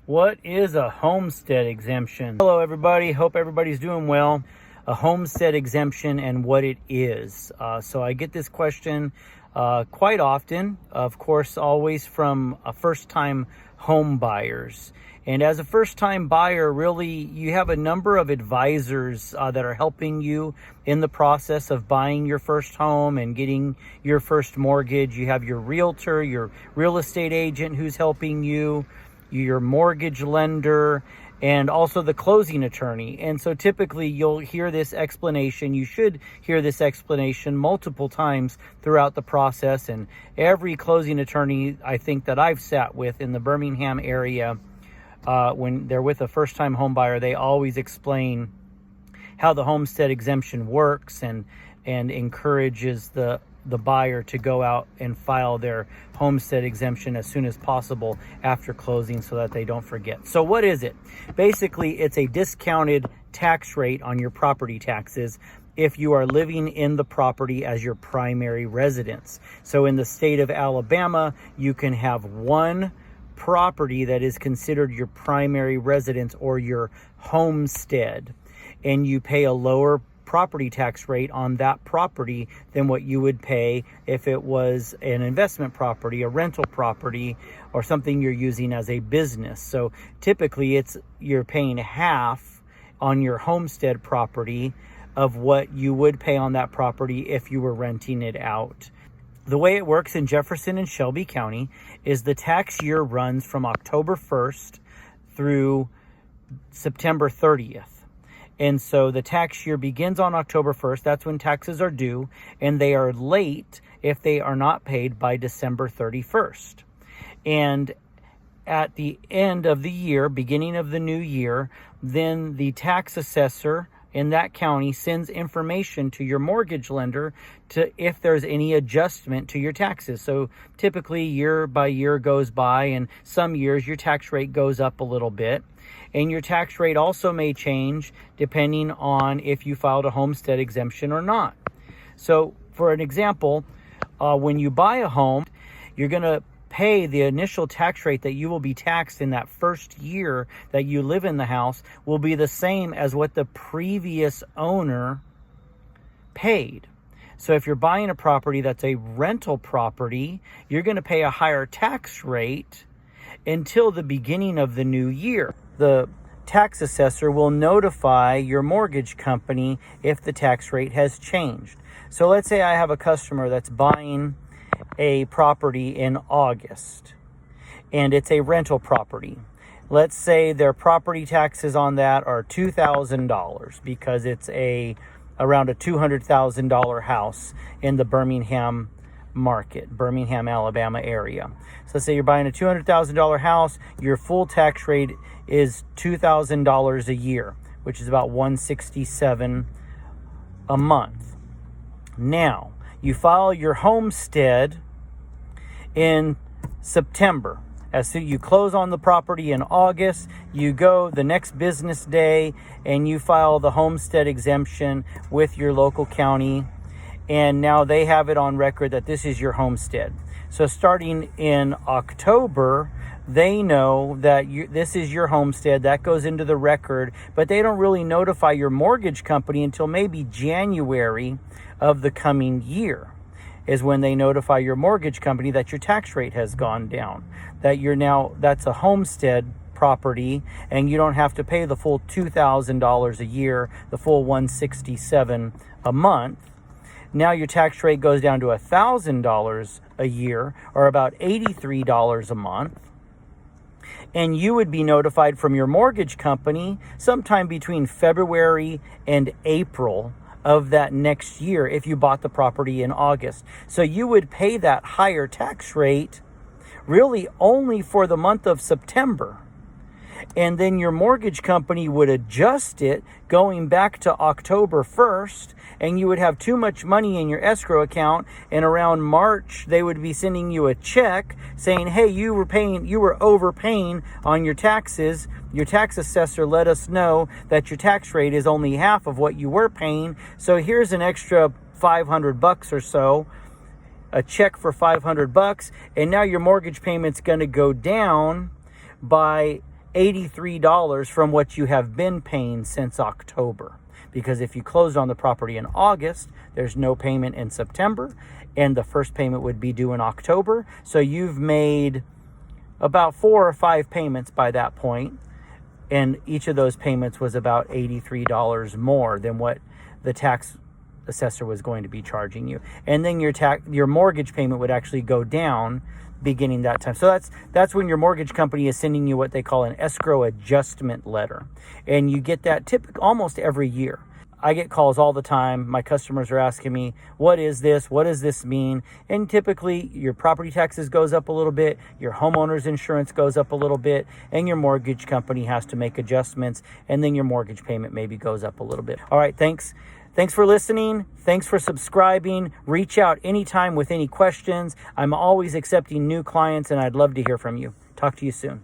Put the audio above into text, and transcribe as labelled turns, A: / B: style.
A: What is a homestead exemption? Hello everybody, hope everybody's doing well. A homestead exemption and what it is. So I get this question quite often, of course, always from first-time home buyers. And as a first-time buyer, really, you have a number of advisors that are helping you in the process of buying your first home and getting your first mortgage. You have your realtor, your real estate agent who's helping you, your mortgage lender, and also the closing attorney. And so typically you'll hear this explanation. You should hear this explanation multiple times throughout the process. And every closing attorney I think that I've sat with in the Birmingham area, when they're with a first-time home buyer, they always explain how the homestead exemption works and encourages the buyer to go out and file their homestead exemption as soon as possible after closing so that they don't forget. So what is it? Basically, it's a discounted tax rate on your property taxes if you are living in the property as your primary residence. So in the state of Alabama, you can have one property that is considered your primary residence or your homestead, and you pay a lower property tax rate on that property than what you would pay if it was an investment property, a rental property, or something you're using as a business. So typically you're paying half on your homestead property of what you would pay on that property if you were renting it out. The way it works in Jefferson and Shelby County is the tax year runs from October 1st through September 30th. And so the tax year begins on October 1st. That's when taxes are due, and they are late if they are not paid by December 31st. And at the end of the year, beginning of the new year, then the tax assessor in that county sends information to your mortgage lender to if there's any adjustment to your taxes. So typically year by year goes by, and some years your tax rate goes up a little bit. And your tax rate also may change depending on if you filed a homestead exemption or not. So for an example, when you buy a home, you're going to pay the initial tax rate that you will be taxed in that first year that you live in the house will be the same as what the previous owner paid. So if you're buying a property that's a rental property, you're going to pay a higher tax rate until the beginning of the new year. The tax assessor will notify your mortgage company if the tax rate has changed. So let's say I have a customer that's buying a property in August, and it's a rental property. Let's say their property taxes on that are $2,000 because it's around a $200,000 house in the Birmingham market, Birmingham, Alabama area. So let's say you're buying a $200,000 house, your full tax rate is $2,000 a year, which is about $167 a month. Now, you file your homestead in September. As soon you close on the property in August, you go the next business day and you file the homestead exemption with your local county. And now they have it on record that this is your homestead. So starting in October, they know that this is your homestead. That goes into the record, but they don't really notify your mortgage company until maybe January of the coming year is when they notify your mortgage company that your tax rate has gone down, that that's a homestead property and you don't have to pay the full $2,000 a year, the full $167 a month. Now your tax rate goes down to $1,000 a year, or about $83 a month. And you would be notified from your mortgage company sometime between February and April of that next year if you bought the property in August. So you would pay that higher tax rate really only for the month of September. And then your mortgage company would adjust it going back to October 1st, and you would have too much money in your escrow account, and around March they would be sending you a check saying, hey, you were overpaying on your taxes. Your tax assessor let us know that your tax rate is only half of what you were paying, so here's an extra $500 or so, a check for $500, and now your mortgage payment's going to go down by $83 from what you have been paying since October. Because if you closed on the property in August, there's no payment in September, and the first payment would be due in October. So you've made about 4 or 5 payments by that point, and each of those payments was about $83 more than what the tax assessor was going to be charging you. And then your mortgage payment would actually go down beginning that time. So that's when your mortgage company is sending you what they call an escrow adjustment letter. And you get that almost every year. I get calls all the time. My customers are asking me, what is this? What does this mean? And typically your property taxes goes up a little bit, your homeowner's insurance goes up a little bit, and your mortgage company has to make adjustments, and then your mortgage payment maybe goes up a little bit. All right, thanks. Thanks for listening. Thanks for subscribing. Reach out anytime with any questions. I'm always accepting new clients, and I'd love to hear from you. Talk to you soon.